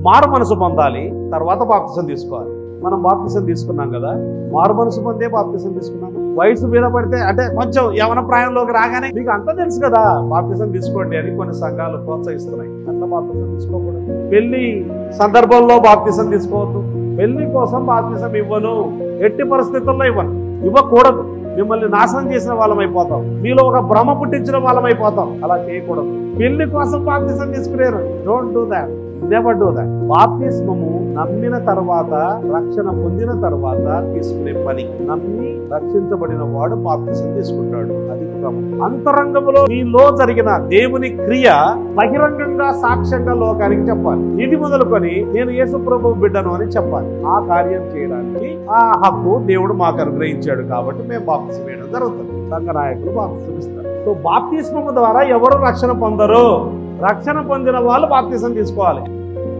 మారు మనసు పొందాలి, తర్వాత బాప్తిసం తీసుకోవాలి. మనం బాప్తిసం తీసుకున్నాం కదా, మారు మనసు పొందే బాప్తిసం తీసుకున్నాం. వయసు మీద పడితే అంటే కొంచెం యవన ప్రాయంలోకి రాగానే మీకు అంతా తెలుసు కదా, బాప్తిసం తీసుకోండి అని కొన్ని సంఘాలు ప్రోత్సహిస్తున్నాయి. అట్లా బాప్తిసం తీసుకోకూడదు. పెళ్లి సందర్భంలో బాప్తిసం తీసుకోవద్దు. పెళ్లి కోసం బాప్తిసం ఇవ్వను, ఎట్టి పరిస్థితుల్లో ఇవ్వకూడదు. మిమ్మల్ని నాశనం చేసిన వాళ్ళమైపోతాం, మీలో ఒక భ్రమ పుట్టించిన వాళ్ళమైపోతాం. అలా చేయకూడదు. పెళ్లి కోసం బాప్తిసం తీసుకునేరు. Don't do that, never do that. బాప్తిస్మము నమ్మిన తర్వాత, రక్షణ పొందిన తర్వాత తీసుకునే పని. నమ్మి రక్షించబడిన వాడు బాప్తిసం తీసుకుంటాడు. అది క్రమం. అంతరంగంలో మీలో జరిగిన దేవుని క్రియ బహిరంగంగా సాక్ష్యంగా లోకానికి చెప్పాలి. ఇది మొదలుకొని నేను యేసు ప్రభువు బిడ్డను అని చెప్పాలి. ఆ కార్యం చేయడానికి ఆ హక్కు దేవుడు మాకు అనుగ్రహించాడు కాబట్టి మేము బాప్తిసం వేయడం జరుగుతుంది. సంఘ నాయకులు బాప్తిసం ఇస్తారు. సో బాప్తిస్మము ద్వారా ఎవరు రక్షణ పొందరు? రక్షణ పొందిన వాళ్ళు బాప్తిసం తీసుకోవాలి.